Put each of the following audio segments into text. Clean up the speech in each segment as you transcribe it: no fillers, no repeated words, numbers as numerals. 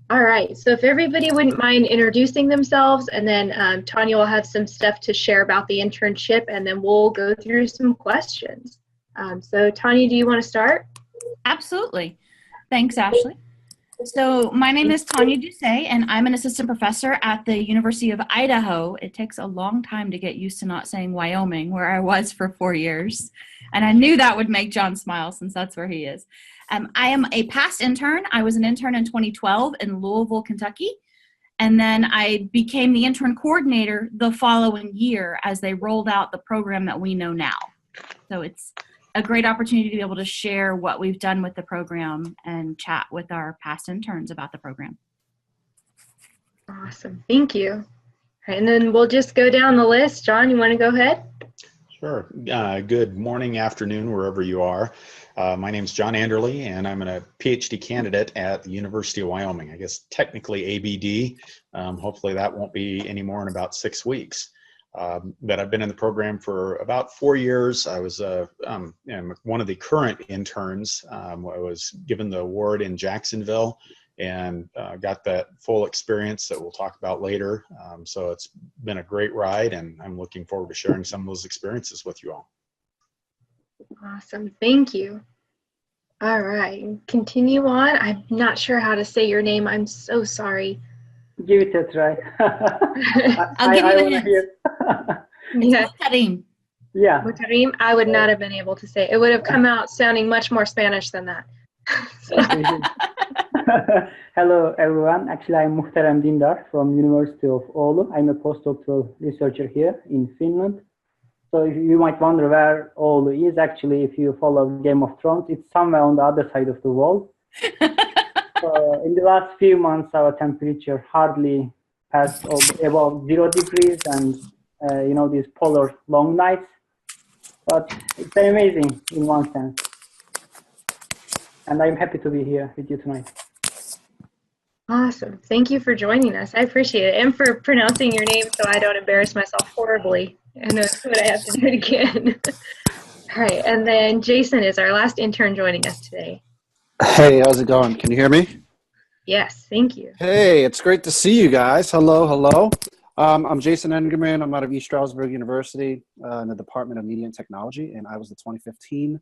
All right, so if everybody wouldn't mind introducing themselves, and then Tanya will have some stuff to share about the internship, and then we'll go through some questions. So Tanya, do you want to start? Absolutely. Thanks, Ashley. So my name is Tonia Dousay, and I'm an assistant professor at the University of Idaho. It takes a long time to get used to not saying Wyoming, where I was for 4 years. And I knew that would make John smile since that's where he is. I am a past intern. I was an intern in 2012 in Louisville, Kentucky. And then I became the intern coordinator the following year as they rolled out the program that we know now. So it's a great opportunity to be able to share what we've done with the program and chat with our past interns about the program. Awesome, thank you. All right, and then we'll just go down the list. John, you want to go ahead? Sure. Good morning, afternoon, wherever you are. My name is Jon Anderle, and I'm a PhD candidate at the University of Wyoming. I guess technically ABD. Hopefully that won't be anymore in about 6 weeks. But I've been in the program for about 4 years. I was one of the current interns. I was given the award in Jacksonville and got that full experience that we'll talk about later. So it's been a great ride, and I'm looking forward to sharing some of those experiences with you all. Awesome, thank you. All right, continue on. I'm not sure how to say your name. I'm so sorry. Give it a try. I'll give you a hint. Yeah. Muhterem. Yeah. Muhterem, I would not have been able to say. It would have come out sounding much more Spanish than that. Hello, everyone. Actually, I'm Muhterem Dindar from University of Oulu. I'm a postdoctoral researcher here in Finland. So you might wonder where Oulu is. Actually, if you follow Game of Thrones, it's somewhere on the other side of the wall. In the last few months, our temperature hardly passed above 0 degrees, and these polar long nights. But it's amazing in one sense. And I'm happy to be here with you tonight. Awesome. Thank you for joining us. I appreciate it. And for pronouncing your name so I don't embarrass myself horribly. And but I have to do it again. All right. And then Jason is our last intern joining us today. Hey, how's it going? Can you hear me? Yes, thank you. Hey, it's great to see you guys. Hello, hello. I'm Jason Engerman. I'm out of East Stroudsburg University in the Department of Media and Technology, and I was the 2015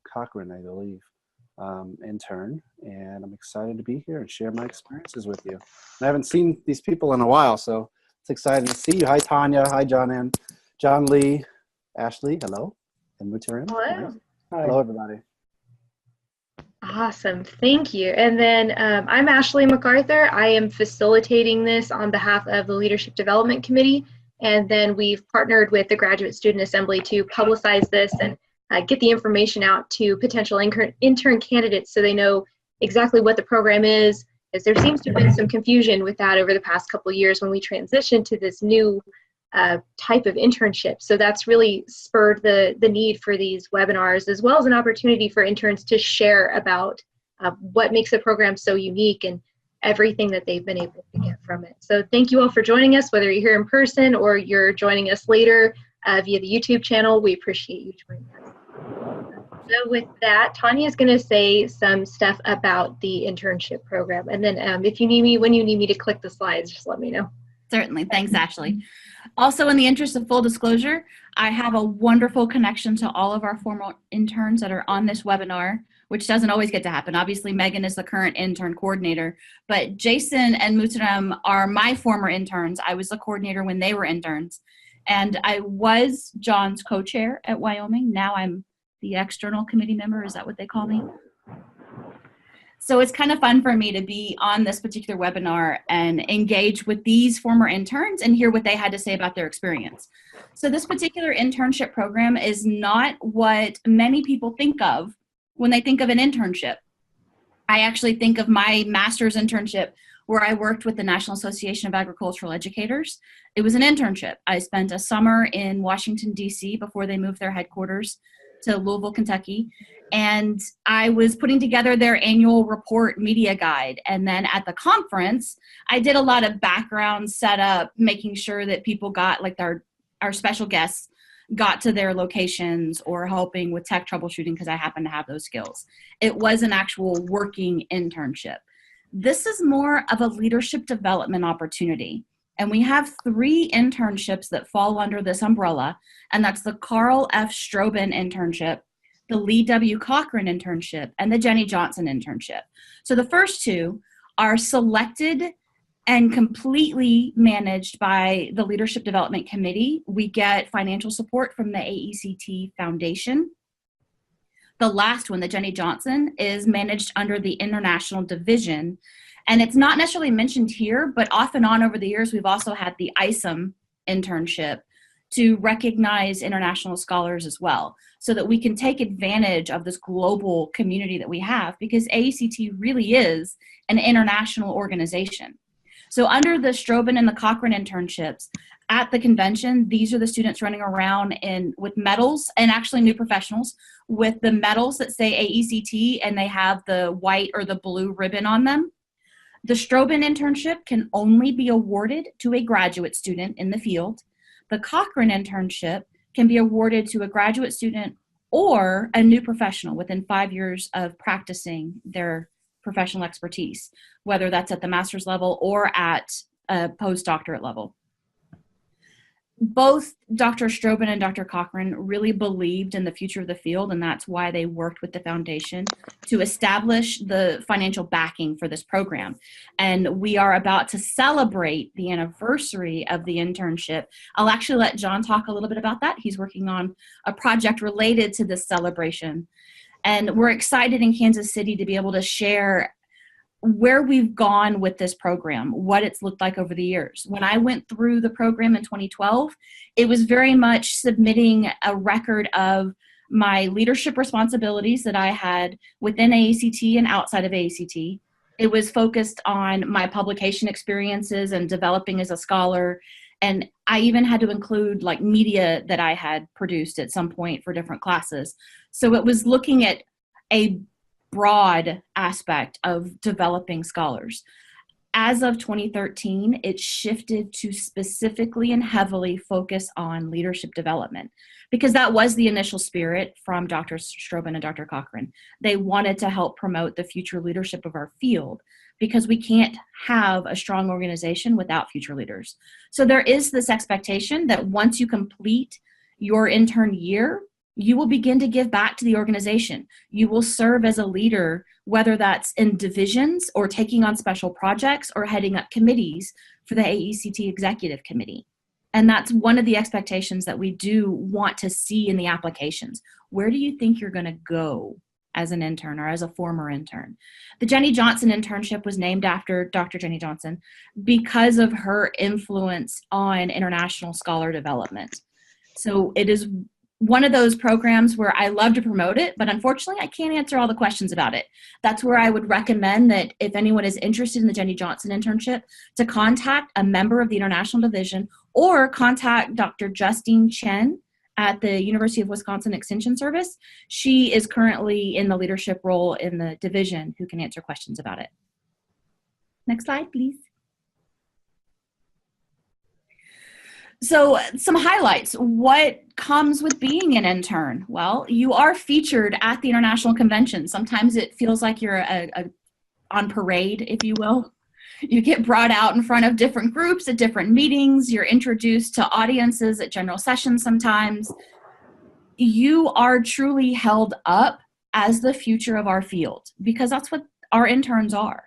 Cochrane, I believe, intern, and I'm excited to be here and share my experiences with you. I haven't seen these people in a while, so it's exciting to see you. Hi, Tanya. Hi, John Lee, Ashley. Hello, and Muhterem. Hello. Hi. Hello, everybody. Awesome. Thank you. And then I'm Ashley McArthur. I am facilitating this on behalf of the Leadership Development Committee. And then we've partnered with the Graduate Student Assembly to publicize this and get the information out to potential intern candidates so they know exactly what the program is, as there seems to have been some confusion with that over the past couple of years when we transitioned to this new type of internship. So that's really spurred the need for these webinars, as well as an opportunity for interns to share about what makes the program so unique and everything that they've been able to get from it. So thank you all for joining us, whether you're here in person or you're joining us later via the YouTube channel. We appreciate you joining us. So with that, Tanya is going to say some stuff about the internship program. And then if you need me, when you need me to click the slides, just let me know. Certainly. Thanks, Ashley. Also, in the interest of full disclosure, I have a wonderful connection to all of our former interns that are on this webinar, which doesn't always get to happen. Obviously, Megan is the current intern coordinator, but Jason and Muhterem are my former interns. I was the coordinator when they were interns, and I was John's co-chair at Wyoming. Now I'm the external committee member. Is that what they call me? So it's kind of fun for me to be on this particular webinar and engage with these former interns and hear what they had to say about their experience. So this particular internship program is not what many people think of when they think of an internship. I actually think of my master's internship where I worked with the National Association of Agricultural Educators. It was an internship. I spent a summer in Washington, D.C. before they moved their headquarters to Louisville, Kentucky. And I was putting together their annual report media guide. And then at the conference, I did a lot of background setup, making sure that people got, like our special guests, got to their locations or helping with tech troubleshooting because I happen to have those skills. It was an actual working internship. This is more of a leadership development opportunity. And we have 3 internships that fall under this umbrella, and that's the Carl F. Strobin internship, the Lee W. Cochran internship, and the Jenny Johnson internship. So the first 2 are selected and completely managed by the Leadership Development Committee. We get financial support from the AECT Foundation. The last one, the Jenny Johnson, is managed under the International Division. And it's not necessarily mentioned here, but off and on over the years, we've also had the ISOM internship to recognize international scholars as well, so that we can take advantage of this global community that we have, because AECT really is an international organization. So under the Strobin and the Cochran internships at the convention, these are the students running around with medals, and actually new professionals with the medals that say AECT and they have the white or the blue ribbon on them. The Strobin internship can only be awarded to a graduate student in the field. The Cochran internship can be awarded to a graduate student or a new professional within 5 years of practicing their professional expertise, whether that's at the master's level or at a postdoctorate level. Both Dr. Strobin and Dr. Cochran really believed in the future of the field, and that's why they worked with the foundation to establish the financial backing for this program. And we are about to celebrate the anniversary of the internship. I'll actually let Jon talk a little bit about that. He's working on a project related to this celebration. And we're excited in Kansas City to be able to share where we've gone with this program, what it's looked like over the years. When I went through the program in 2012, it was very much submitting a record of my leadership responsibilities that I had within AECT and outside of AECT. It was focused on my publication experiences and developing as a scholar. And I even had to include like media that I had produced at some point for different classes. So it was looking at a broad aspect of developing scholars. As of 2013, it shifted to specifically and heavily focus on leadership development, because that was the initial spirit from Dr. Strobin and Dr. Cochran. They wanted to help promote the future leadership of our field, because we can't have a strong organization without future leaders. So there is this expectation that once you complete your intern year, you will begin to give back to the organization. You will serve as a leader, whether that's in divisions or taking on special projects or heading up committees for the AECT Executive Committee. And that's one of the expectations that we do want to see in the applications. Where do you think you're going to go as an intern or as a former intern? The Jenny Johnson internship was named after Dr. Jenny Johnson because of her influence on international scholar development. So it is one of those programs where I love to promote it, but unfortunately I can't answer all the questions about it. That's where I would recommend that if anyone is interested in the Jenny Johnson internship, to contact a member of the International Division or contact Dr. Justine Chen at the University of Wisconsin Extension Service. She is currently in the leadership role in the division who can answer questions about it. Next slide, please. So some highlights. What comes with being an intern? Well, you are featured at the international convention. Sometimes it feels like you're on parade, if you will. You get brought out in front of different groups at different meetings. You're introduced to audiences at general sessions sometimes. You are truly held up as the future of our field, because that's what our interns are.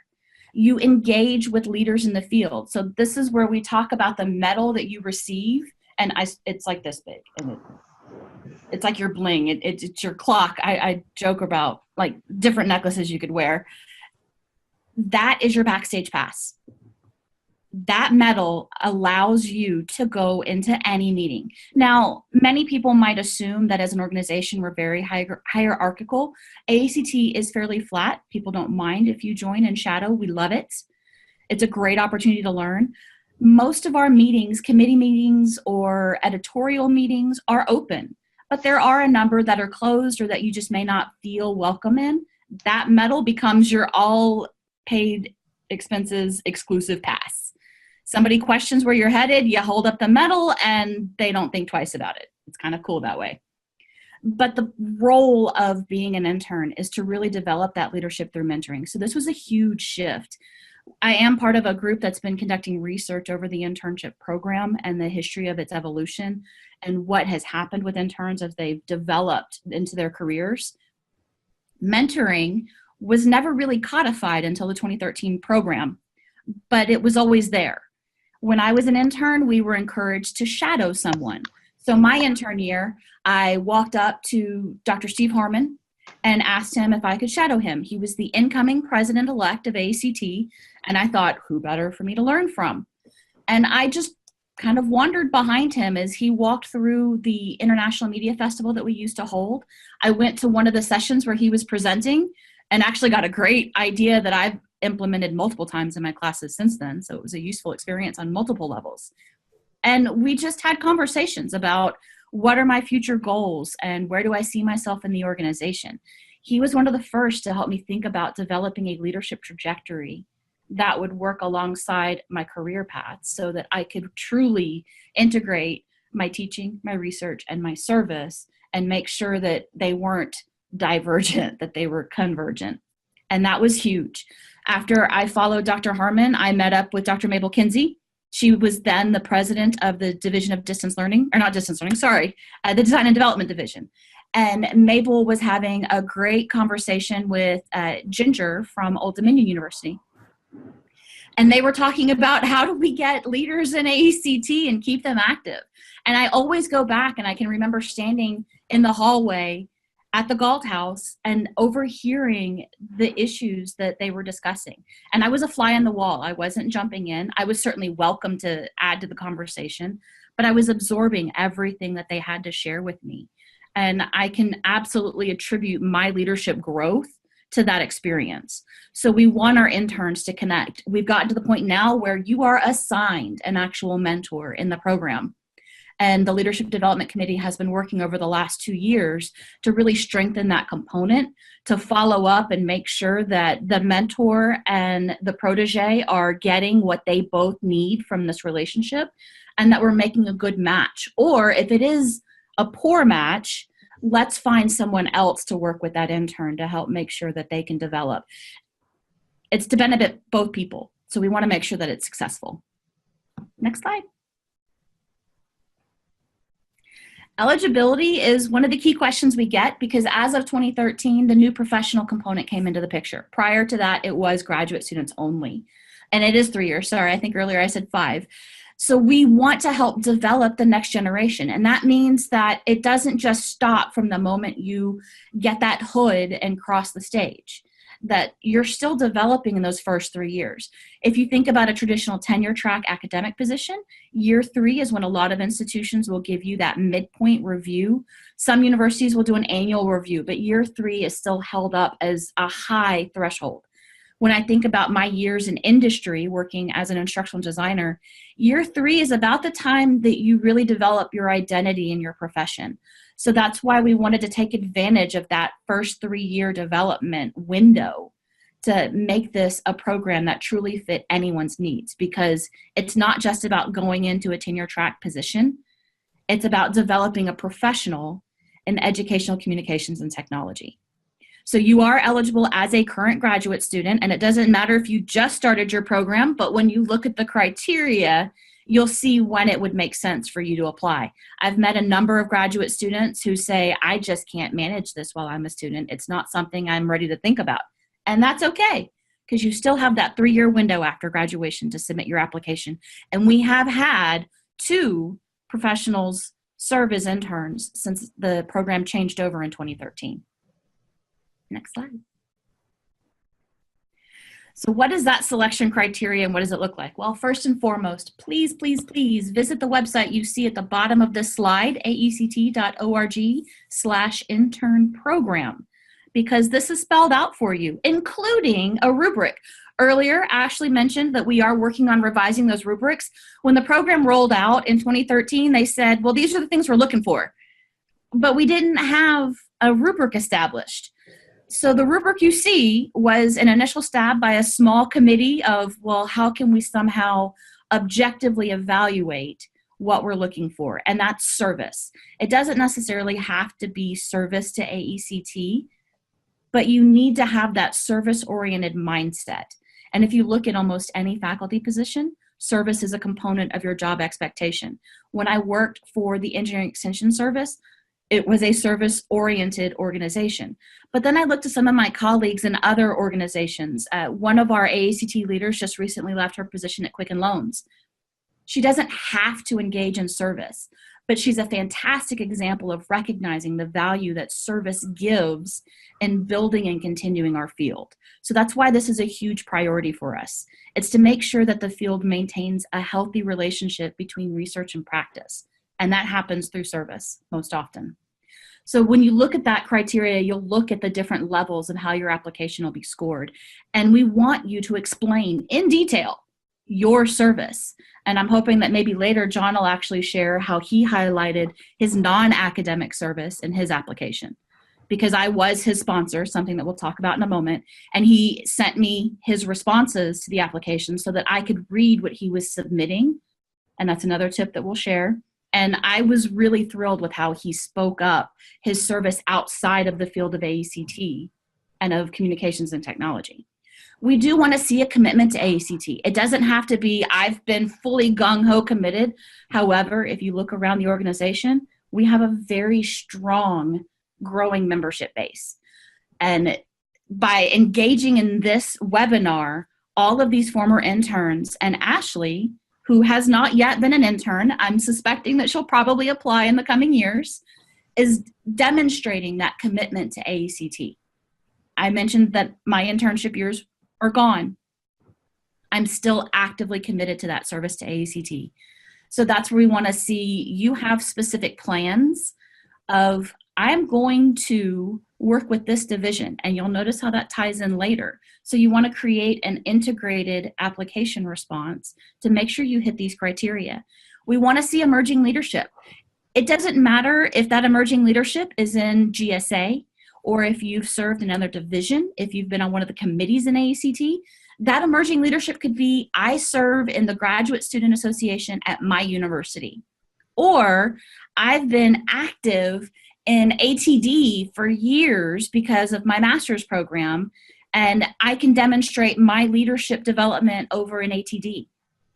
You engage with leaders in the field. So this is where we talk about the medal that you receive, and it's like this big, and it's like your bling. It's your clock. I joke about like different necklaces you could wear. That is your backstage pass. That medal allows you to go into any meeting. Now, many people might assume that as an organization, we're very hierarchical. AECT is fairly flat. People don't mind if you join and shadow. We love it. It's a great opportunity to learn. Most of our meetings, committee meetings or editorial meetings, are open, but there are a number that are closed or that you just may not feel welcome in. That medal becomes your all paid expenses exclusive pass. Somebody questions where you're headed, you hold up the medal and they don't think twice about it. It's kind of cool that way. But the role of being an intern is to really develop that leadership through mentoring. So this was a huge shift. I am part of a group that's been conducting research over the internship program and the history of its evolution and what has happened with interns as they've developed into their careers. Mentoring was never really codified until the 2013 program, but it was always there. When I was an intern, we were encouraged to shadow someone. So my intern year, I walked up to Dr. Steve Harmon and asked him if I could shadow him. He was the incoming president-elect of AECT, and I thought, who better for me to learn from? And I just kind of wandered behind him as he walked through the International Media Festival that we used to hold. I went to one of the sessions where he was presenting and actually got a great idea that I've implemented multiple times in my classes since then. So it was a useful experience on multiple levels. And we just had conversations about what are my future goals and where do I see myself in the organization. He was one of the first to help me think about developing a leadership trajectory that would work alongside my career path so that I could truly integrate my teaching, my research, and my service and make sure that they weren't divergent, that they were convergent. And that was huge. After I followed Dr. Harmon, I met up with Dr. Mabel Kinsey. She was then the president of the Division of Distance Learning, or not Distance Learning, sorry, the Design and Development Division. And Mabel was having a great conversation with Ginger from Old Dominion University. And they were talking about how do we get leaders in AECT and keep them active. And I always go back and I can remember standing in the hallway at the Galt House and overhearing the issues that they were discussing. And I was a fly on the wall. I wasn't jumping in. I was certainly welcome to add to the conversation, but I was absorbing everything that they had to share with me. And I can absolutely attribute my leadership growth to that experience. So we want our interns to connect. We've gotten to the point now where you are assigned an actual mentor in the program. And the Leadership Development Committee has been working over the last 2 years to really strengthen that component, to follow up and make sure that the mentor and the protege are getting what they both need from this relationship and that we're making a good match. Or if it is a poor match, let's find someone else to work with that intern to help make sure that they can develop. It's to benefit both people. So we want to make sure that it's successful. Next slide. Eligibility is one of the key questions we get because as of 2013, the new professional component came into the picture. Prior to that, it was graduate students only. And it is 3 years. Sorry, I think earlier I said 5. So we want to help develop the next generation. And that means that it doesn't just stop from the moment you get that hood and cross the stage, that you're still developing in those first 3 years. If you think about a traditional tenure track academic position, year 3 is when a lot of institutions will give you that midpoint review. Some universities will do an annual review, but year 3 is still held up as a high threshold. When I think about my years in industry working as an instructional designer, year 3 is about the time that you really develop your identity in your profession. So that's why we wanted to take advantage of that first 3-year development window to make this a program that truly fit anyone's needs, because it's not just about going into a tenure track position. It's about developing a professional in educational communications and technology. So you are eligible as a current graduate student, and it doesn't matter if you just started your program, but when you look at the criteria, you'll see when it would make sense for you to apply. I've met a number of graduate students who say, I just can't manage this while I'm a student. It's not something I'm ready to think about. And that's okay, because you still have that 3-year window after graduation to submit your application. And we have had 2 professionals serve as interns since the program changed over in 2013. Next slide. So what is that selection criteria and what does it look like? Well, first and foremost, please, please, please visit the website you see at the bottom of this slide, aect.org/intern program, because this is spelled out for you, including a rubric. Earlier, Ashley mentioned that we are working on revising those rubrics. When the program rolled out in 2013, they said, well, these are the things we're looking for. But we didn't have a rubric established. So the rubric you see was an initial stab by a small committee of, well, how can we somehow objectively evaluate what we're looking for, and that's service. It doesn't necessarily have to be service to AECT, but you need to have that service-oriented mindset. And if you look at almost any faculty position, service is a component of your job expectation. When I worked for the Engineering Extension Service, it was a service-oriented organization. But then I looked at some of my colleagues in other organizations. One of our AECT leaders just recently left her position at Quicken Loans. She doesn't have to engage in service, but she's a fantastic example of recognizing the value that service gives in building and continuing our field. So that's why this is a huge priority for us. It's to make sure that the field maintains a healthy relationship between research and practice, and that happens through service most often. So when you look at that criteria, you'll look at the different levels and how your application will be scored. And we want you to explain in detail your service. And I'm hoping that maybe later Jon will actually share how he highlighted his non-academic service in his application, because I was his sponsor, something that we'll talk about in a moment. And he sent me his responses to the application so that I could read what he was submitting. And that's another tip that we'll share. And I was really thrilled with how he spoke up his service outside of the field of AECT and of communications and technology. We do want to see a commitment to AECT. It doesn't have to be, I've been fully gung-ho committed. However, if you look around the organization, we have a very strong growing membership base. And by engaging in this webinar, all of these former interns and Ashley, who has not yet been an intern, I'm suspecting that she'll probably apply in the coming years, is demonstrating that commitment to AECT. I mentioned that my internship years are gone. I'm still actively committed to that service to AECT. So that's where we want to see you have specific plans of, I'm going to work with this division, and you'll notice how that ties in later. So you want to create an integrated application response to make sure you hit these criteria. We want to see emerging leadership. It doesn't matter if that emerging leadership is in GSA or if you've served in another division, if you've been on one of the committees in AECT. That emerging leadership could be, I serve in the Graduate Student Association at my university, or I've been active in ATD for years because of my master's program, and I can demonstrate my leadership development over in ATD.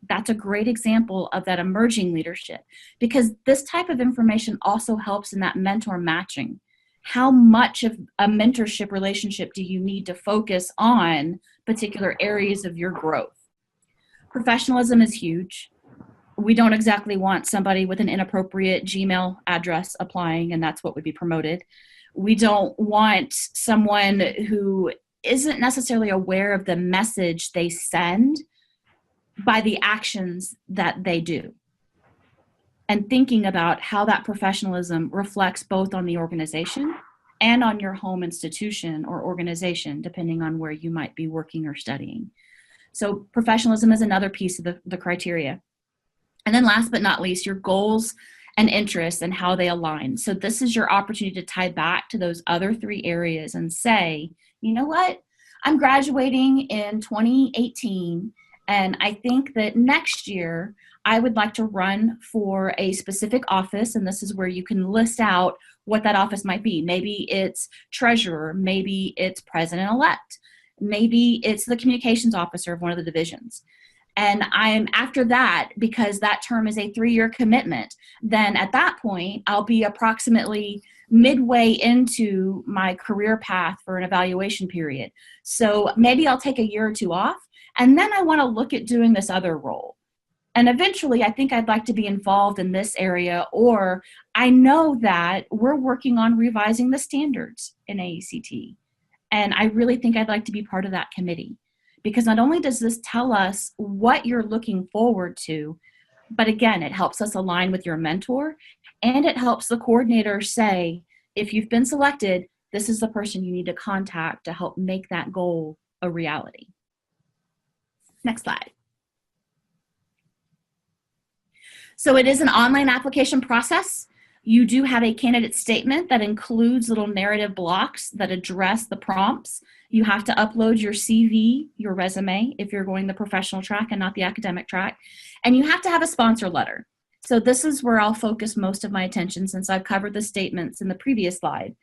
That's a great example of that emerging leadership, because this type of information also helps in that mentor matching. How much of a mentorship relationship do you need to focus on particular areas of your growth? Professionalism is huge. We don't exactly want somebody with an inappropriate Gmail address applying, and that's what would be promoted. We don't want someone who isn't necessarily aware of the message they send by the actions that they do. And thinking about how that professionalism reflects both on the organization and on your home institution or organization, depending on where you might be working or studying. So professionalism is another piece of the criteria. And then last but not least, your goals and interests and how they align. So this is your opportunity to tie back to those other three areas and say, you know what, I'm graduating in 2018, and I think that next year I would like to run for a specific office, and this is where you can list out what that office might be. Maybe it's treasurer, maybe it's president-elect, maybe it's the communications officer of one of the divisions. And I'm after that, because that term is a 3-year commitment, then at that point, I'll be approximately midway into my career path for an evaluation period. So maybe I'll take a year or two off, and then I want to look at doing this other role. And eventually, I think I'd like to be involved in this area, or I know that we're working on revising the standards in AECT, and I really think I'd like to be part of that committee. Because not only does this tell us what you're looking forward to, but again, it helps us align with your mentor, and it helps the coordinator say, if you've been selected, this is the person you need to contact to help make that goal a reality. Next slide. So it is an online application process. You do have a candidate statement that includes little narrative blocks that address the prompts. You have to upload your CV, your resume, if you're going the professional track and not the academic track. And you have to have a sponsor letter. So this is where I'll focus most of my attention since I've covered the statements in the previous slide.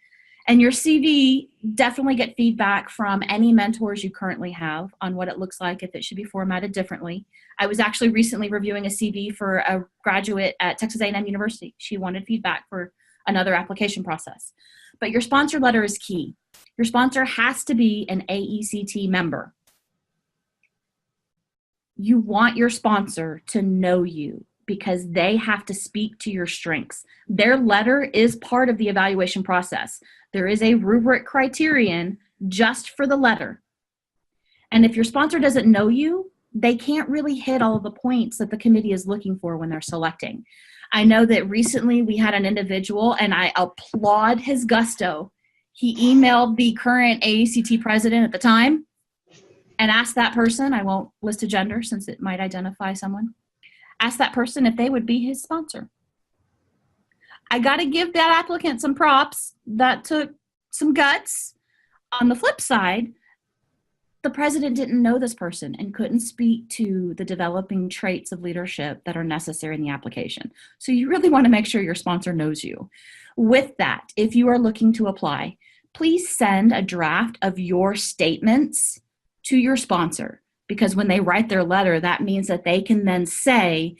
And your CV, definitely get feedback from any mentors you currently have on what it looks like, if it should be formatted differently. I was actually recently reviewing a CV for a graduate at Texas A&M University. She wanted feedback for another application process. But your sponsor letter is key. Your sponsor has to be an AECT member. You want your sponsor to know you because they have to speak to your strengths. Their letter is part of the evaluation process. There is a rubric criterion just for the letter. And if your sponsor doesn't know you, they can't really hit all of the points that the committee is looking for when they're selecting. I know that recently we had an individual, and I applaud his gusto. He emailed the current AECT president at the time and asked that person, I won't list a gender since it might identify someone, asked that person if they would be his sponsor. I got to give that applicant some props. That took some guts. On the flip side, the president didn't know this person and couldn't speak to the developing traits of leadership that are necessary in the application. So you really want to make sure your sponsor knows you. With that, if you are looking to apply, please send a draft of your statements to your sponsor, because when they write their letter, that means that they can then say,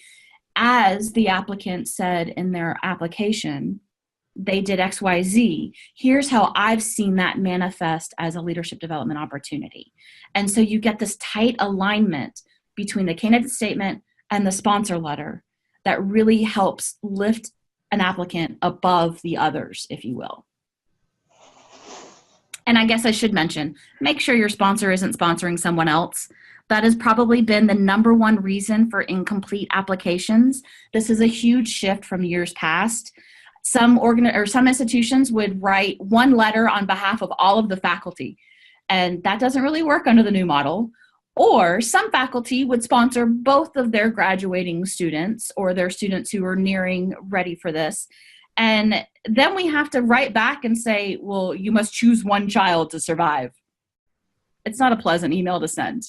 as the applicant said in their application, they did X, Y, Z. Here's how I've seen that manifest as a leadership development opportunity. And so you get this tight alignment between the candidate statement and the sponsor letter that really helps lift an applicant above the others, if you will. And I guess I should mention, make sure your sponsor isn't sponsoring someone else. That has probably been the #1 reason for incomplete applications. This is a huge shift from years past. Some institutions would write one letter on behalf of all of the faculty, and that doesn't really work under the new model. Or some faculty would sponsor both of their graduating students or their students who are nearing ready for this. And then we have to write back and say, well, you must choose one child to survive. It's not a pleasant email to send.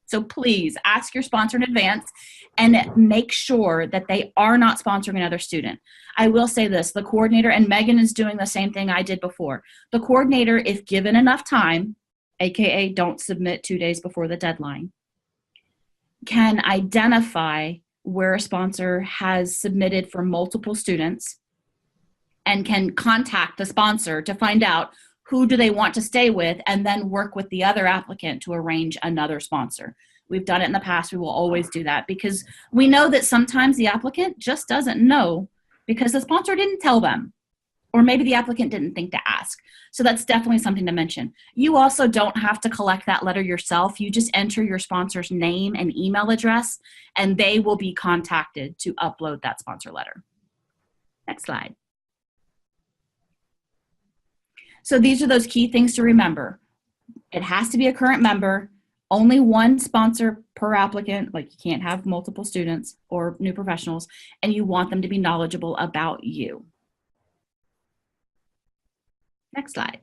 So please ask your sponsor in advance and make sure that they are not sponsoring another student. I will say this, the coordinator, and Megan is doing the same thing I did before. The coordinator, if given enough time, AKA don't submit 2 days before the deadline, can identify where a sponsor has submitted for multiple students and can contact the sponsor to find out who do they want to stay with, and then work with the other applicant to arrange another sponsor. We've done it in the past. We will always do that because we know that sometimes the applicant just doesn't know because the sponsor didn't tell them, or maybe the applicant didn't think to ask. So that's definitely something to mention. You also don't have to collect that letter yourself. You just enter your sponsor's name and email address, and they will be contacted to upload that sponsor letter. Next slide. So these are those key things to remember. It has to be a current member, only one sponsor per applicant, like you can't have multiple students or new professionals, and you want them to be knowledgeable about you. Next slide.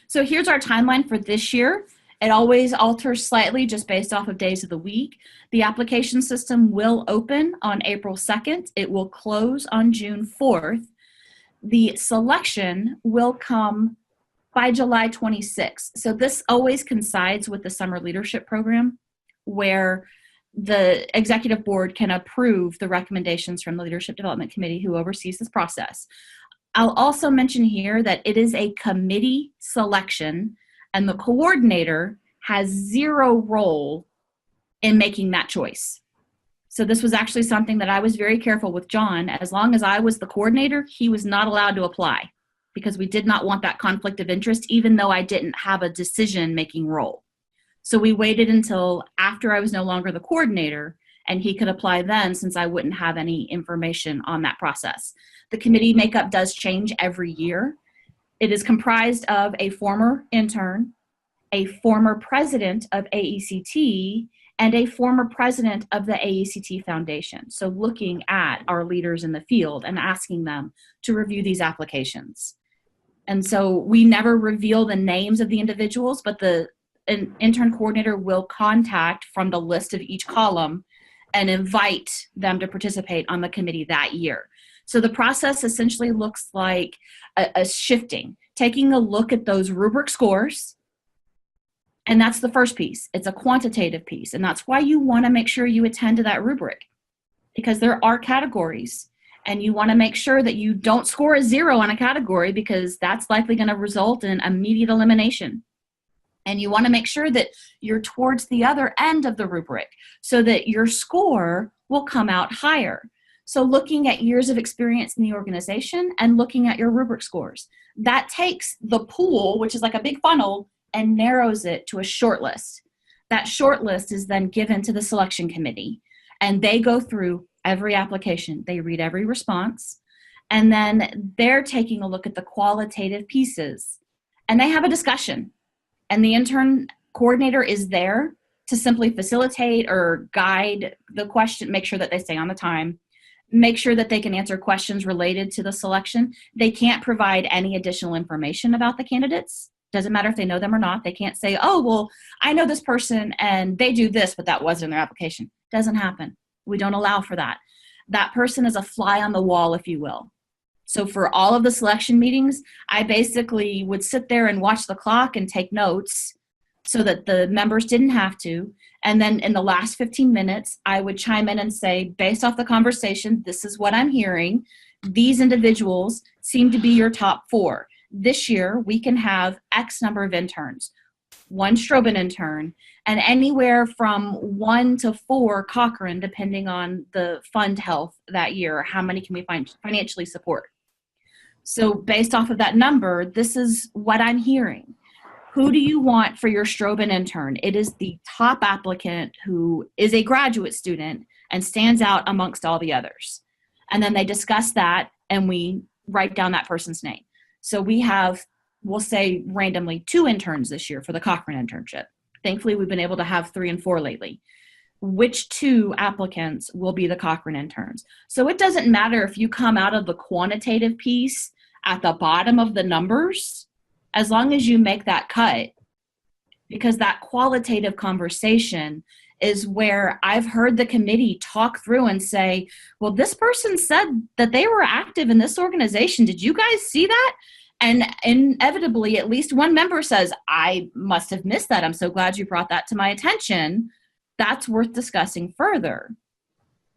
So here's our timeline for this year. It always alters slightly just based off of days of the week. The application system will open on April 2nd. It will close on June 4th. The selection will come by July 26th. So this always coincides with the summer leadership program where the executive board can approve the recommendations from the leadership development committee who oversees this process. I'll also mention here that it is a committee selection and the coordinator has zero role in making that choice. So this was actually something that I was very careful with Jon. As long as I was the coordinator, he was not allowed to apply because we did not want that conflict of interest, even though I didn't have a decision-making role. So we waited until after I was no longer the coordinator, and he could apply then since I wouldn't have any information on that process. The committee makeup does change every year. It is comprised of a former intern, a former president of AECT, and a former president of the AECT Foundation. So looking at our leaders in the field and asking them to review these applications. And so we never reveal the names of the individuals, but an intern coordinator will contact from the list of each column and invite them to participate on the committee that year. So the process essentially looks like a shifting, taking a look at those rubric scores. And that's the first piece. It's a quantitative piece. And that's why you want to make sure you attend to that rubric, because there are categories. And you want to make sure that you don't score a 0 on a category, because that's likely going to result in immediate elimination. And you want to make sure that you're towards the other end of the rubric so that your score will come out higher. So looking at years of experience in the organization and looking at your rubric scores, that takes the pool, which is like a big funnel, and narrows it to a short list. That short list is then given to the selection committee, and they go through every application. They read every response, and then they're taking a look at the qualitative pieces, and they have a discussion. And the intern coordinator is there to simply facilitate or guide the question, make sure that they stay on the time, make sure that they can answer questions related to the selection. They can't provide any additional information about the candidates. Doesn't matter if they know them or not. They can't say, oh, well, I know this person and they do this, but that wasn't in their application. Doesn't happen. We don't allow for that. That person is a fly on the wall, if you will. So for all of the selection meetings, I basically would sit there and watch the clock and take notes so that the members didn't have to. And then in the last 15 minutes, I would chime in and say, based off the conversation, this is what I'm hearing. These individuals seem to be your top 4. This year, we can have X number of interns, 1 Strobin intern, and anywhere from 1 to 4 Cochrane, depending on the fund health that year, how many can we financially support. So based off of that number, this is what I'm hearing. Who do you want for your Strobin intern? It is the top applicant who is a graduate student and stands out amongst all the others. And then they discuss that, and we write down that person's name. So we have, we'll say randomly, 2 interns this year for the Cochrane internship. Thankfully, we've been able to have 3 and 4 lately. Which 2 applicants will be the Cochrane interns? So it doesn't matter if you come out of the quantitative piece at the bottom of the numbers, as long as you make that cut, because that qualitative conversation is where I've heard the committee talk through and say, well, this person said that they were active in this organization. Did you guys see that? And inevitably, at least one member says, I must have missed that. I'm so glad you brought that to my attention. That's worth discussing further.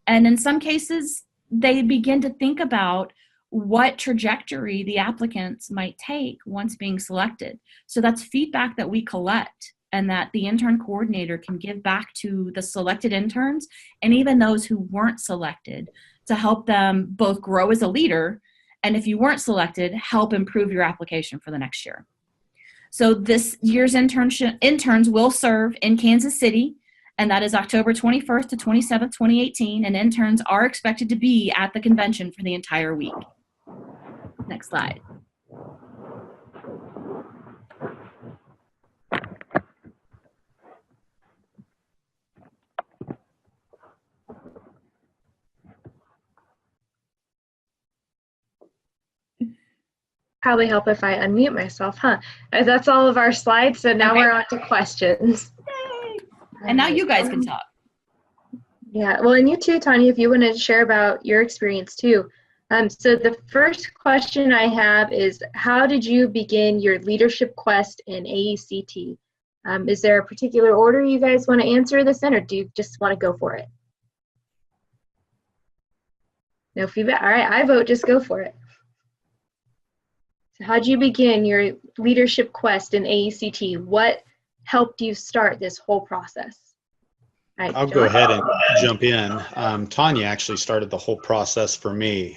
And in some cases, they begin to think about what trajectory the applicants might take once being selected. So that's feedback that we collect and that the intern coordinator can give back to the selected interns and even those who weren't selected to help them both grow as a leader, and if you weren't selected, help improve your application for the next year. So this year's interns will serve in Kansas City, and that is October 21st to 27th, 2018, and interns are expected to be at the convention for the entire week. Next slide. Probably help if I unmute myself, huh? That's all of our slides, so now we're on to questions. Yay. And now you guys can talk. Yeah, well, and you too, Tonia, if you want to share about your experience too. So the first question I have is, how did you begin your leadership quest in AECT? Is there a particular order you guys want to answer this in, or do you just want to go for it? No feedback? All right, I vote just go for it. So how did you begin your leadership quest in AECT? What helped you start this whole process? Right, I'll go ahead and jump in. Tonia actually started the whole process for me.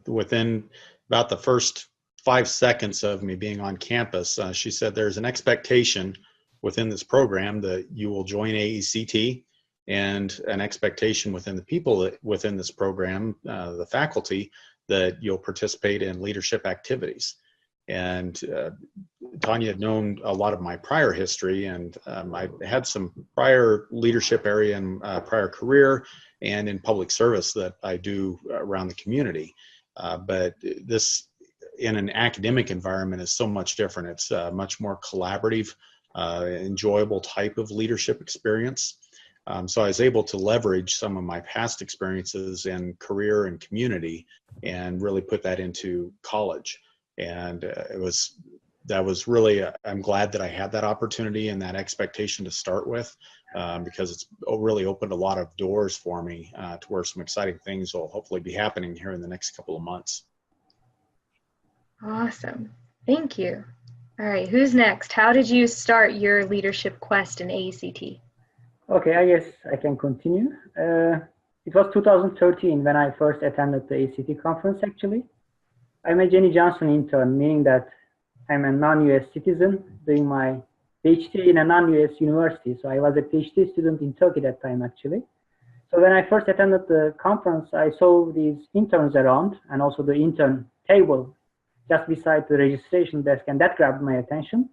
Within about the first 5 seconds of me being on campus, she said there's an expectation within this program that you will join AECT, and an expectation within the people that within this program, the faculty, that you'll participate in leadership activities. And Tonia had known a lot of my prior history, and I had some prior leadership area in prior career and in public service that I do around the community. But this, in an academic environment, is so much different. It's a much more collaborative, enjoyable type of leadership experience. So I was able to leverage some of my past experiences in career and community and really put that into college. And that was really, I'm glad that I had that opportunity and that expectation to start with, because it's really opened a lot of doors for me to where some exciting things will hopefully be happening here in the next couple of months. Awesome. Thank you. All right, who's next? How did you start your leadership quest in AECT? Okay, I guess I can continue. It was 2013 when I first attended the AECT conference, actually. I'm a Jenny Johnson intern, meaning that I'm a non-US citizen doing my PhD in a non-US university. So I was a PhD student in Turkey that time, actually. So when I first attended the conference, I saw these interns around and also the intern table just beside the registration desk, and that grabbed my attention.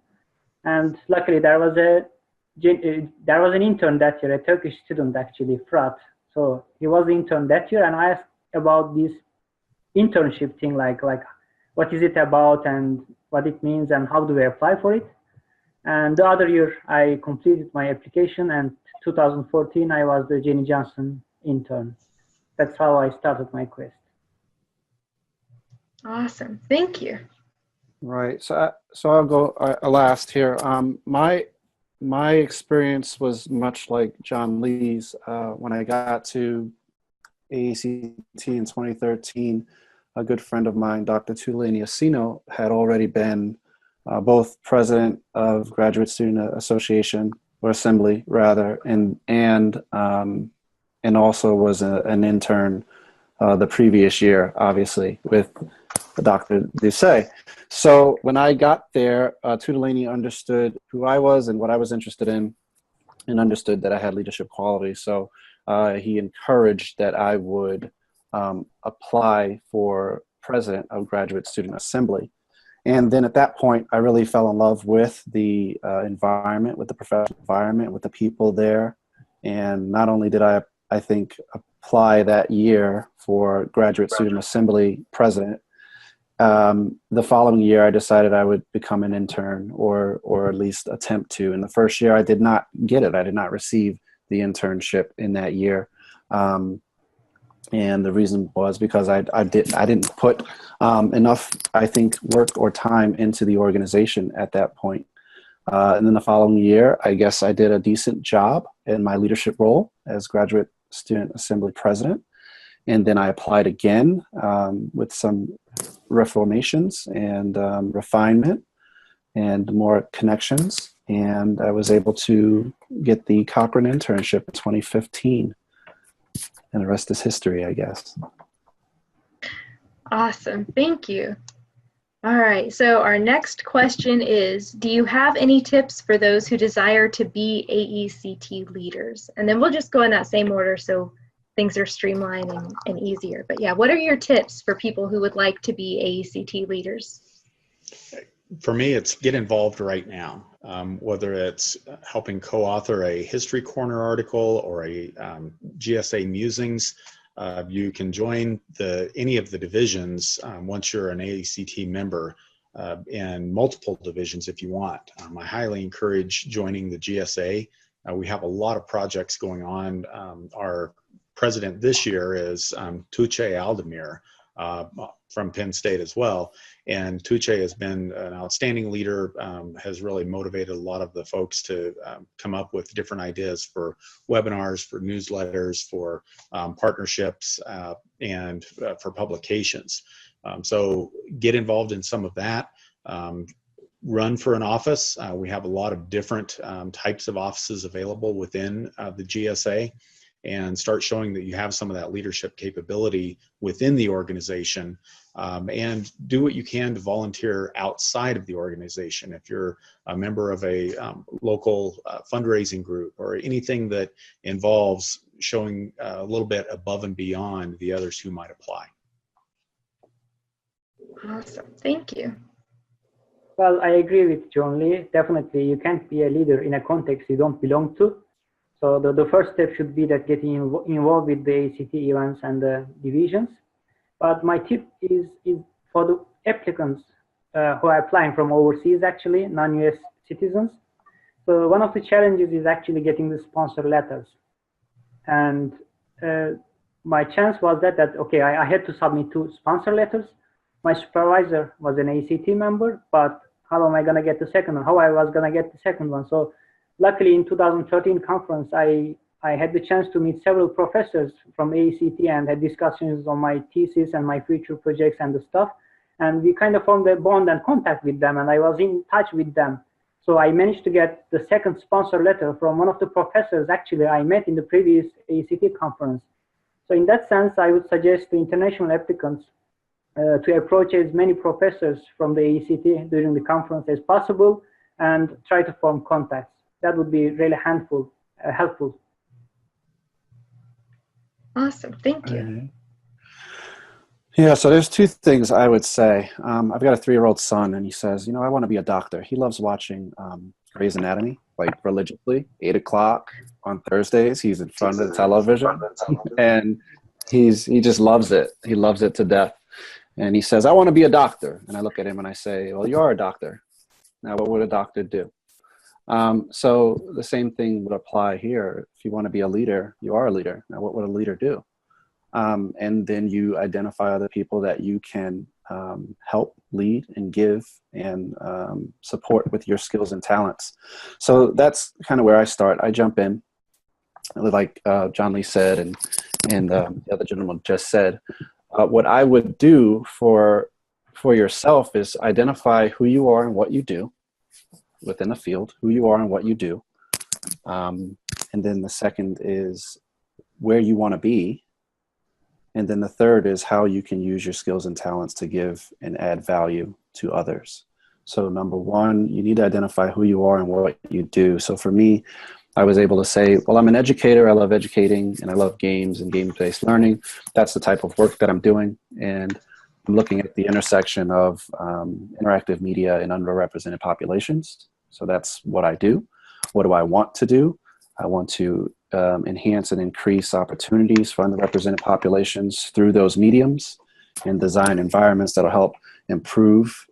And luckily there was an intern that year, a Turkish student actually, Fırat. So he was the intern that year, and I asked about this internship thing, like what is it about and what it means and how do we apply for it. And the other year I completed my application, and 2014 I was the Jenny Johnson intern. That's how I started my quest. Awesome, thank you. Right. So I'll go last here. My experience was much like John Lee's. When I got to AECT in 2013, a good friend of mine, Dr. Tonia A, had already been both president of Graduate Student Association, or Assembly rather, and also was an intern the previous year, obviously, with Dr. Dousay. So when I got there, Tudelany understood who I was and what I was interested in, and understood that I had leadership qualities. So he encouraged that I would apply for president of Graduate Student Assembly. And then at that point, I really fell in love with the environment, with the professional environment, with the people there. And not only did I think, apply that year for Graduate Student Assembly president, the following year, I decided I would become an intern, or at least attempt to. In the first year, I did not get it. I did not receive the internship in that year, and the reason was because I didn't put enough, I think, work or time into the organization at that point. And then the following year, I guess I did a decent job in my leadership role as Graduate Student Assembly president. And then I applied again with some reformations and refinement and more connections. And I was able to get the Cochrane internship in 2015. And the rest is history, I guess. Awesome, thank you. All right, so our next question is, do you have any tips for those who desire to be AECT leaders? And then we'll just go in that same order so things are streamlined and easier. But yeah, what are your tips for people who would like to be AECT leaders? For me, it's get involved right now, whether it's helping co-author a History Corner article or a GSA Musings. You can join any of the divisions once you're an AECT member, in multiple divisions if you want. I highly encourage joining the GSA. We have a lot of projects going on. Our president this year is Dousay Aldemir from Penn State as well. And Dousay has been an outstanding leader, has really motivated a lot of the folks to come up with different ideas for webinars, for newsletters, for partnerships, and for publications. So get involved in some of that. Run for an office. We have a lot of different types of offices available within the GSA, and start showing that you have some of that leadership capability within the organization, and do what you can to volunteer outside of the organization. If you're a member of a local fundraising group or anything that involves showing a little bit above and beyond the others who might apply. Awesome, thank you. Well, I agree with John Lee. Definitely, you can't be a leader in a context you don't belong to. So the first step should be that getting involved with the AECT events and the divisions. But my tip is for the applicants who are applying from overseas, actually, non-US citizens. So one of the challenges is actually getting the sponsor letters. And my chance was that okay, I had to submit 2 sponsor letters. My supervisor was an AECT member, but how am I going to get the second one? How I was going to get the second one? So luckily in 2013 conference, I had the chance to meet several professors from AECT and had discussions on my thesis and my future projects and the stuff. And we kind of formed a bond and contact with them, and I was in touch with them. So I managed to get the second sponsor letter from one of the professors actually I met in the previous AECT conference. So in that sense, I would suggest to international applicants to approach as many professors from the AECT during the conference as possible and try to form contacts. That would be really helpful. Awesome, thank you. Yeah, so there's 2 things I would say. I've got a 3-year-old son, and he says, I want to be a doctor. He loves watching Grey's Anatomy, like religiously, 8 o'clock on Thursdays. He's in front of the television, and he just loves it. He loves it to death. And he says, I want to be a doctor. And I look at him and I say, well, you are a doctor. Now, what would a doctor do? So the same thing would apply here. If you want to be a leader, you are a leader. Now, what would a leader do? And then you identify other people that you can help lead and give and support with your skills and talents. So that's kind of where I start. I jump in, like John Lee said, and the other gentleman just said. What I would do for yourself is identify who you are and what you do within the field, who you are and what you do. And then the second is where you want to be. And then the third is how you can use your skills and talents to give and add value to others. So number 1, you need to identify who you are and what you do. So for me, I was able to say, well, I'm an educator. I love educating, and I love games and game-based learning. That's the type of work that I'm doing. And I'm looking at the intersection of interactive media and underrepresented populations. So that's what I do. What do I want to do? I want to enhance and increase opportunities for underrepresented populations through those mediums and design environments that will help improve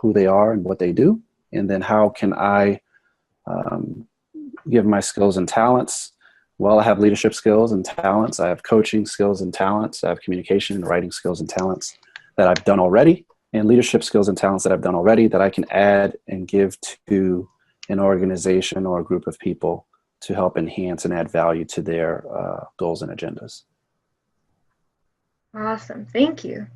who they are and what they do. And then how can I give my skills and talents? Well, I have leadership skills and talents. I have coaching skills and talents. I have communication and writing skills and talents that I've done already, and leadership skills and talents that I've done already that I can add and give to an organization or a group of people to help enhance and add value to their goals and agendas. Awesome, thank you.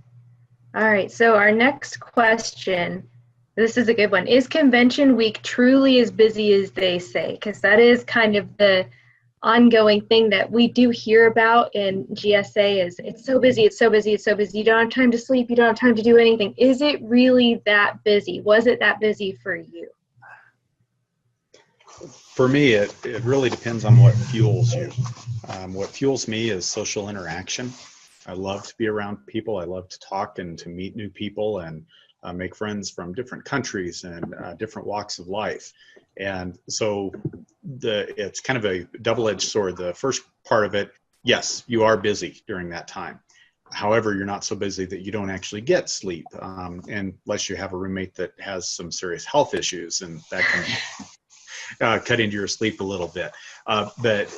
All right, so our next question, this is a good one. Is convention week truly as busy as they say? Because that is kind of the ongoing thing that we do hear about in GSA is it's so busy, it's so busy, it's so busy. You don't have time to sleep, you don't have time to do anything. Is it really that busy? Was it that busy for you? For me, it really depends on what fuels you. What fuels me is social interaction. I love to be around people. I love to talk and to meet new people and make friends from different countries and different walks of life. And so it's kind of a double-edged sword. The first part of it, yes, you are busy during that time. However, you're not so busy that you don't actually get sleep, unless you have a roommate that has some serious health issues, and that can cut into your sleep a little bit. But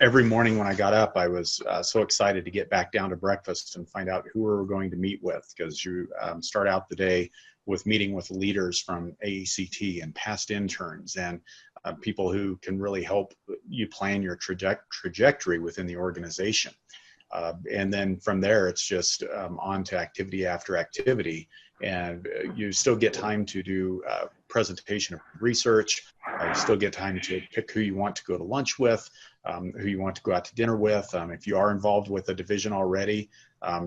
every morning when I got up, I was so excited to get back down to breakfast and find out who we were going to meet with, because you start out the day with meeting with leaders from AECT and past interns and people who can really help you plan your trajectory within the organization. And then from there, it's just on to activity after activity. And you still get time to do presentation of research. You still get time to pick who you want to go to lunch with, who you want to go out to dinner with. If you are involved with a division already,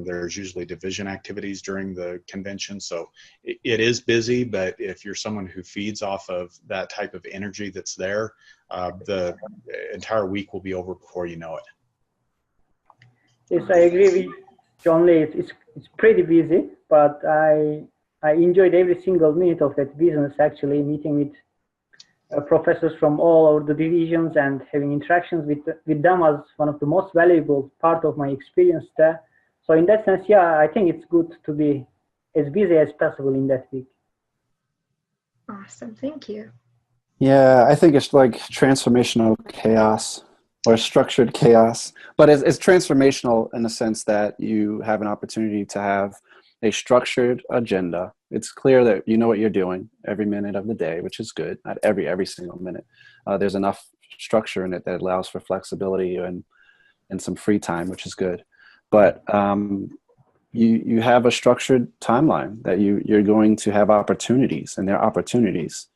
there's usually division activities during the convention. So it is busy, but if you're someone who feeds off of that type of energy that's there, the entire week will be over before you know it. Yes, I agree with John Lee. It's pretty busy, but I enjoyed every single minute of that business, actually, meeting with professors from all over the divisions and having interactions with them was one of the most valuable part of my experience there. So in that sense, yeah, I think it's good to be as busy as possible in that week. Awesome, thank you. Yeah, I think it's like transformational chaos. or structured chaos. But it's transformational in the sense that you have an opportunity to have a structured agenda. It's clear that you know what you're doing every minute of the day, which is good. Not every single minute. There's enough structure in it that allows for flexibility and some free time, which is good. But you have a structured timeline that you're going to have opportunities, and there are opportunities.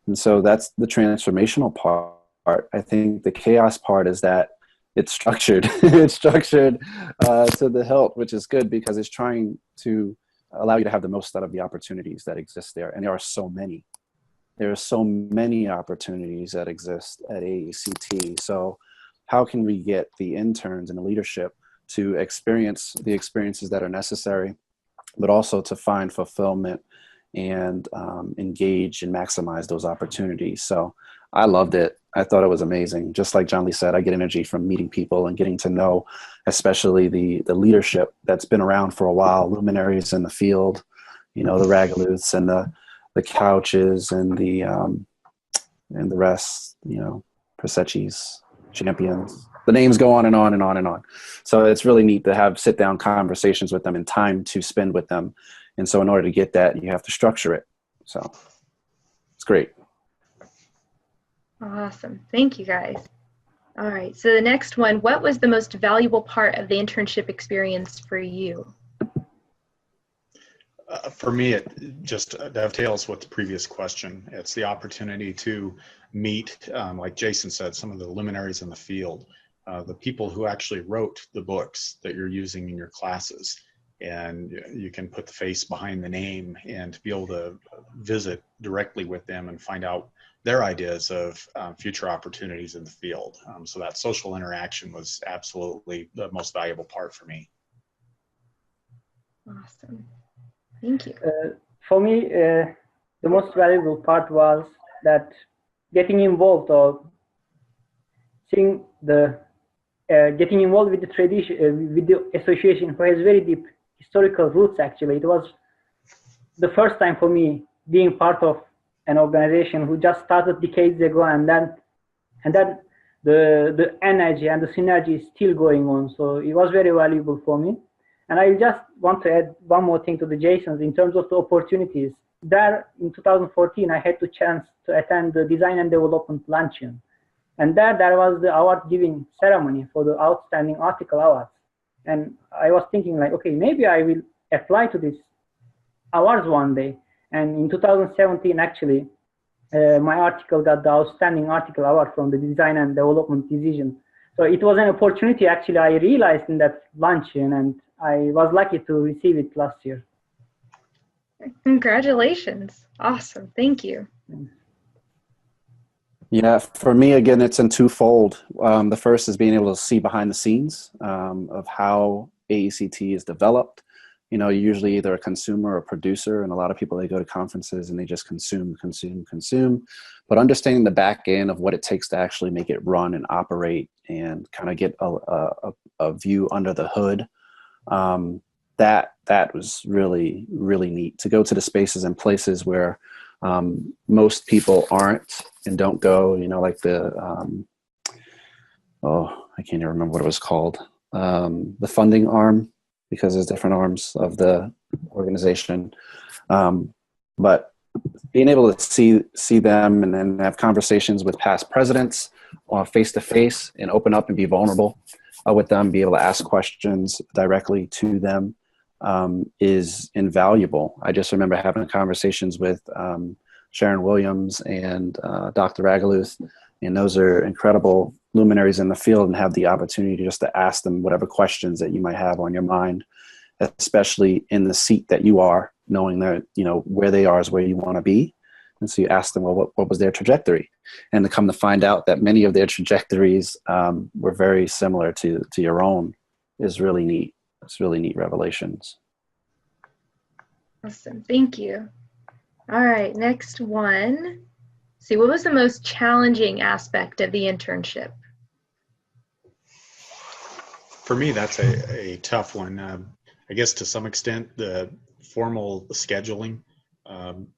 And so that's the transformational part. I think the chaos part is that it's structured. It's structured to the hilt, which is good because it's trying to allow you to have the most out of the opportunities that exist there. And there are so many. There are so many opportunities that exist at AECT. So how can we get the interns and the leadership to experience the experiences that are necessary, but also to find fulfillment and engage and maximize those opportunities? So I loved it. I thought it was amazing. Just like John Lee said, I get energy from meeting people and getting to know, especially the leadership that's been around for a while, luminaries in the field, the Ragaluths and the Couches and the rest, Persechis, champions. The names go on and on and on and on. So it's really neat to have sit down conversations with them and time to spend with them. And so in order to get that, you have to structure it. So it's great. Awesome. Thank you, guys. All right. So the next one, what was the most valuable part of the internship experience for you? For me, it just dovetails with the previous question. It's the opportunity to meet, like Jason said, some of the luminaries in the field, the people who actually wrote the books that you're using in your classes. And you can put the face behind the name and be able to visit directly with them and find out their ideas of future opportunities in the field. So that social interaction was absolutely the most valuable part for me. Awesome. Thank you. For me, the most valuable part was that getting involved or seeing getting involved with the tradition, with the association, who has very deep historical roots. Actually, it was the first time for me being part of an organization who just started decades ago, and then the energy and the synergy is still going on. So it was very valuable for me. And I just want to add one more thing to the Jason's in terms of the opportunities. There in 2014, I had the chance to attend the Design and Development Luncheon. And there was the award giving ceremony for the Outstanding Article Awards. And I was thinking like, okay, maybe I will apply to this awards one day. And in 2017, actually, my article got the Outstanding Article Award from the Design and Development Division. So it was an opportunity, actually, I realized in that luncheon, and I was lucky to receive it last year. Congratulations. Awesome. Thank you. Yeah, for me, again, it's in twofold. The first is being able to see behind the scenes of how AECT is developed. You're usually either a consumer or producer, and a lot of people, they go to conferences and they just consume. But understanding the back end of what it takes to actually make it run and operate and kind of get a view under the hood, that was really, really neat. To go to the spaces and places where most people aren't and don't go, like the, I can't even remember what it was called, the funding arm, because there's different arms of the organization. But being able to see them and then have conversations with past presidents face to face and open up and be vulnerable with them, be able to ask questions directly to them is invaluable. I just remember having conversations with Sharon Williams and Dr. Ragaluth, and those are incredible luminaries in the field, and have the opportunity just to ask them whatever questions that you might have on your mind, especially in the seat that you are, knowing that, where they are is where you want to be. And so you ask them, well, what was their trajectory? And to come to find out that many of their trajectories were very similar to your own is really neat. It's really neat revelations. Awesome. Thank you. All right, next one. See, what was the most challenging aspect of the internship? For me, that's a tough one. I guess to some extent, the formal scheduling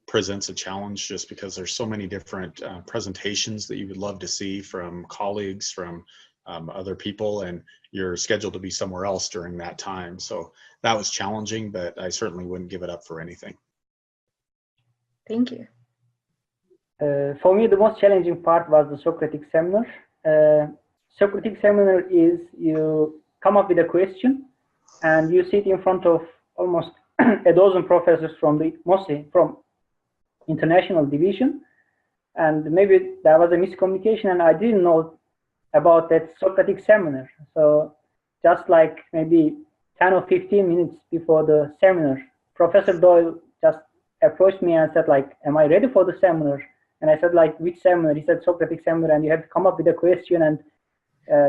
presents a challenge, just because there's so many different presentations that you would love to see from colleagues, from other people, and you're scheduled to be somewhere else during that time. So that was challenging, but I certainly wouldn't give it up for anything. Thank you. For me, the most challenging part was the Socratic seminar. Socratic seminar is you come up with a question and you sit in front of almost a dozen professors mostly from international division, and maybe there was a miscommunication and I didn't know about that Socratic seminar. So just like maybe 10 or 15 minutes before the seminar, Professor Doyle just approached me and said like, am I ready for the seminar? And I said like, which seminar? He said Socratic seminar, and you have to come up with a question, and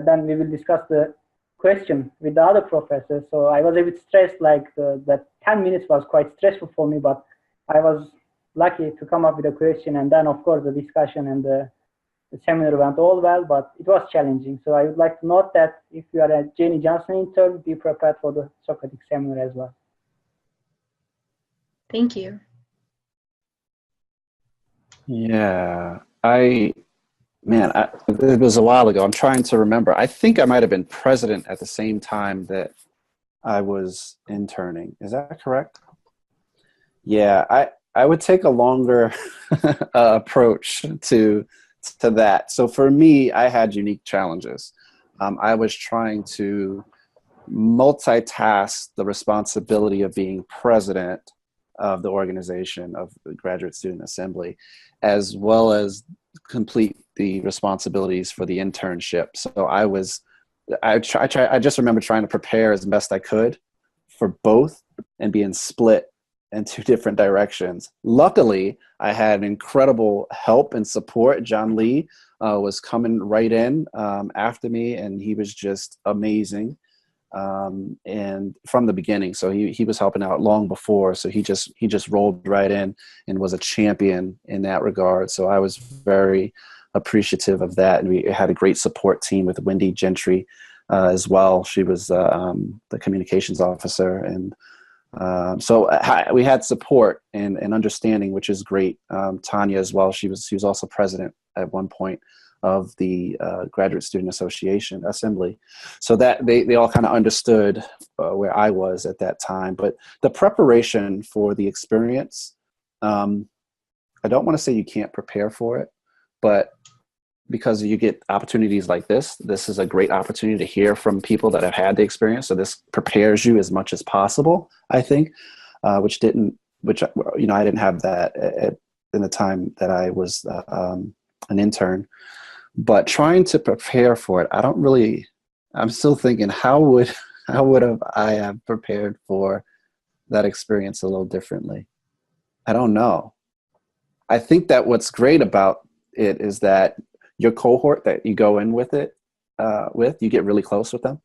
then we will discuss the question with the other professors. So I was a bit stressed, like that 10 minutes was quite stressful for me, but I was lucky to come up with a question, and then of course the discussion and the seminar went all well, but it was challenging. So I would like to note that if you are a Jenny Johnson intern, be prepared for the Socratic seminar as well. Thank you. Yeah, it was a while ago. I'm trying to remember. I think I might have been president at the same time that I was interning. Is that correct? Yeah, I would take a longer approach to that. So for me, I had unique challenges. I was trying to multitask the responsibility of being president of the organization of the Graduate Student Assembly, as well as complete the responsibilities for the internship. So I just remember trying to prepare as best I could for both and being split in two different directions. Luckily, I had incredible help and support. John Lee was coming right in after me, and he was just amazing. And from the beginning, so he was helping out long before, so he just rolled right in and was a champion in that regard. So I was very appreciative of that, and we had a great support team with Wendy Gentry as well. She was the communications officer, and so we had support and understanding, which is great. Tonia as well, she was also president at one point of the Graduate Student Association Assembly. So that they all kind of understood where I was at that time. But the preparation for the experience, I don't want to say you can't prepare for it, but because you get opportunities like this is a great opportunity to hear from people that have had the experience. So this prepares you as much as possible, I think, which I didn't have that in the time that I was an intern. But trying to prepare for it, I'm still thinking, how would I have prepared for that experience a little differently? I don't know. I think that what's great about it is that your cohort that you go in with you get really close with them.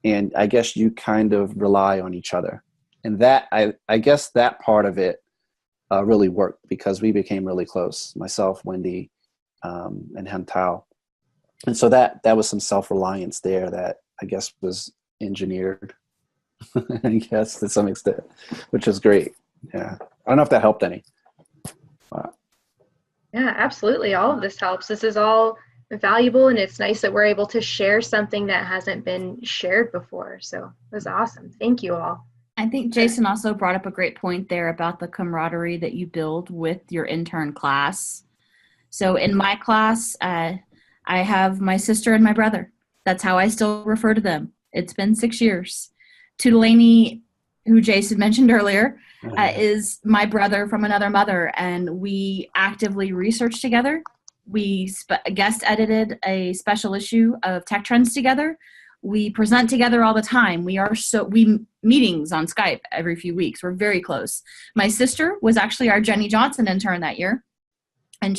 And I guess you kind of rely on each other. And that, I guess that part of it really worked because we became really close, myself, Wendy, and Hantao. And so that was some self-reliance there that I guess was engineered, I guess, to some extent, which is great. Yeah. I don't know if that helped any. Wow. Yeah, absolutely. All of this helps. This is all valuable, and it's nice that we're able to share something that hasn't been shared before. So it was awesome. Thank you all. I think Jason also brought up a great point there about the camaraderie that you build with your intern class. So in my class, I have my sister and my brother. That's how I still refer to them. It's been 6 years. Tudelaney, who Jason mentioned earlier, is my brother from another mother, and we actively research together. We guest edited a special issue of Tech Trends together. We present together all the time. We meetings on Skype every few weeks. We're very close. My sister was actually our Jenny Johnson intern that year, and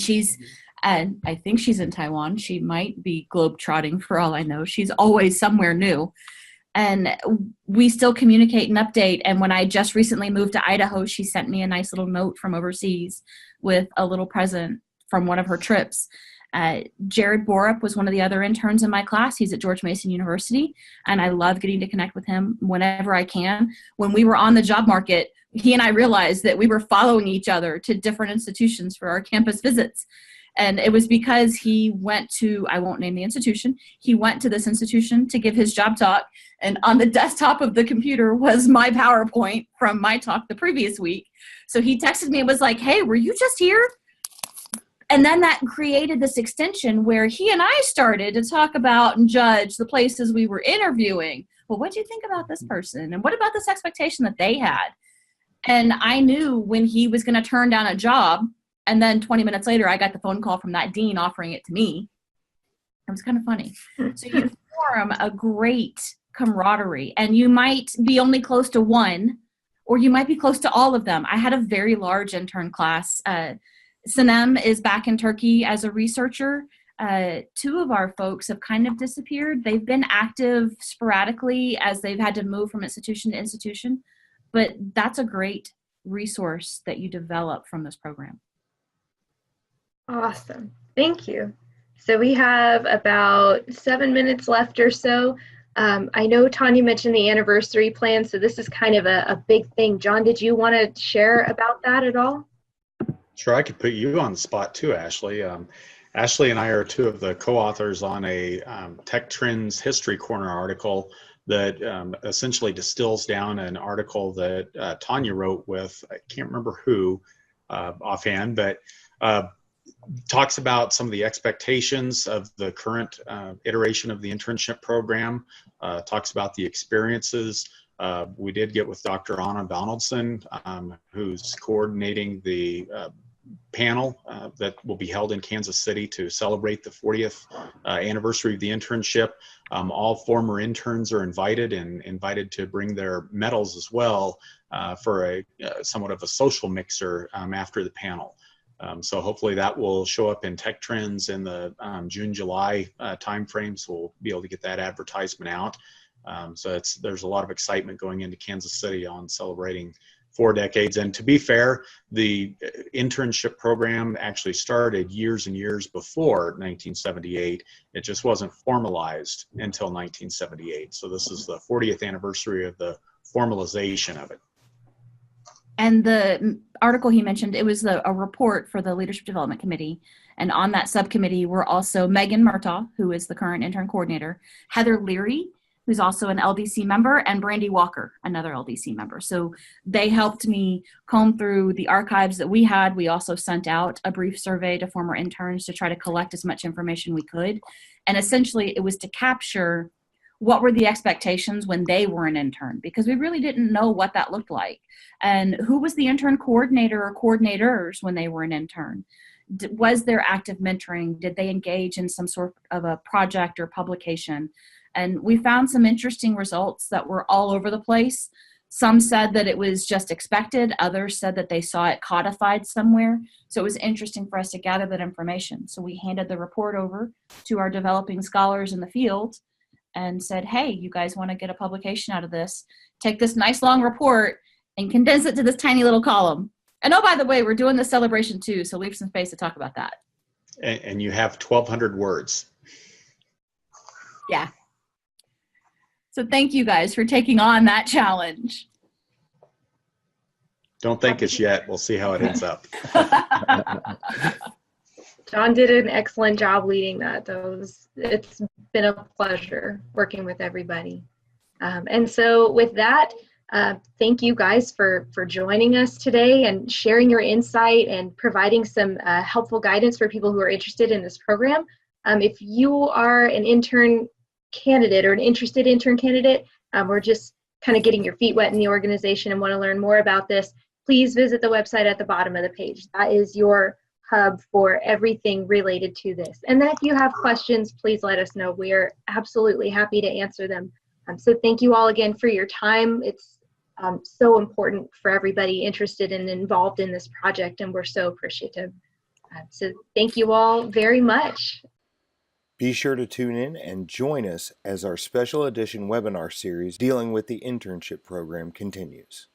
I think she's in Taiwan. She might be globetrotting for all I know. She's always somewhere new. And we still communicate and update. And when I just recently moved to Idaho, she sent me a nice little note from overseas with a little present from one of her trips. Jared Borup was one of the other interns in my class. He's at George Mason University, and I love getting to connect with him whenever I can. When we were on the job market, he and I realized that we were following each other to different institutions for our campus visits. And it was because he went to, I won't name the institution, he went to this institution to give his job talk. And on the desktop of the computer was my PowerPoint from my talk the previous week. So he texted me and was like, hey, were you just here? And then that created this extension where he and I started to talk about and judge the places we were interviewing. Well, what do you think about this person? And what about this expectation that they had? And I knew when he was going to turn down a job. And then 20 minutes later, I got the phone call from that dean offering it to me. It was kind of funny. So you form a great camaraderie, and you might be only close to one, or you might be close to all of them. I had a very large intern class. Sanem is back in Turkey as a researcher. Two of our folks have kind of disappeared. They've been active sporadically as they've had to move from institution to institution, but that's a great resource that you develop from this program. Awesome. Thank you. So we have about 7 minutes left or so. I know Tonia mentioned the anniversary plan, so this is kind of a big thing. Jon, did you want to share about that at all? Sure, I could put you on the spot too, Ashley. Ashley and I are two of the co-authors on a Tech Trends History Corner article that essentially distills down an article that Tonia wrote with, I can't remember who offhand, but talks about some of the expectations of the current iteration of the internship program, talks about the experiences. We did get with Dr. Anna Donaldson, who's coordinating the panel that will be held in Kansas City to celebrate the 40th anniversary of the internship. All former interns are invited and invited to bring their medals as well for a somewhat of a social mixer after the panel. So hopefully that will show up in Tech Trends in the June-July timeframe, so we'll be able to get that advertisement out. So there's a lot of excitement going into Kansas City on celebrating 4 decades. And to be fair, the internship program actually started years and years before 1978. It just wasn't formalized until 1978. So this is the 40th anniversary of the formalization of it. And the article he mentioned, it was a report for the Leadership Development Committee. And on that subcommittee were also Megan Murtaugh, who is the current intern coordinator, Heather Leary, who's also an LDC member, and Brandy Walker, another LDC member. So they helped me comb through the archives that we had. We also sent out a brief survey to former interns to try to collect as much information we could. And essentially it was to capture what were the expectations when they were an intern, because we really didn't know what that looked like. And who was the intern coordinator or coordinators when they were an intern? Was there active mentoring? Did they engage in some sort of a project or publication? And we found some interesting results that were all over the place. Some said that it was just expected. Others said that they saw it codified somewhere. So it was interesting for us to gather that information. So we handed the report over to our developing scholars in the field and said, hey, you guys want to get a publication out of this? Take this nice long report and condense it to this tiny little column. And oh, by the way, we're doing the celebration too, so leave some space to talk about that. And you have 1,200 words. Yeah. So thank you guys for taking on that challenge. Don't thank us yet. We'll see how it ends up. Jon did an excellent job leading that. It's been a pleasure working with everybody. And so with that, thank you guys for joining us today and sharing your insight and providing some helpful guidance for people who are interested in this program. If you are an intern candidate or an interested intern candidate, or just kind of getting your feet wet in the organization and want to learn more about this, please visit the website at the bottom of the page. That is your hub for everything related to this. And then if you have questions, please let us know. We are absolutely happy to answer them. So thank you all again for your time. It's so important for everybody interested and involved in this project, and we're so appreciative. So thank you all very much. Be sure to tune in and join us as our special edition webinar series dealing with the internship program continues.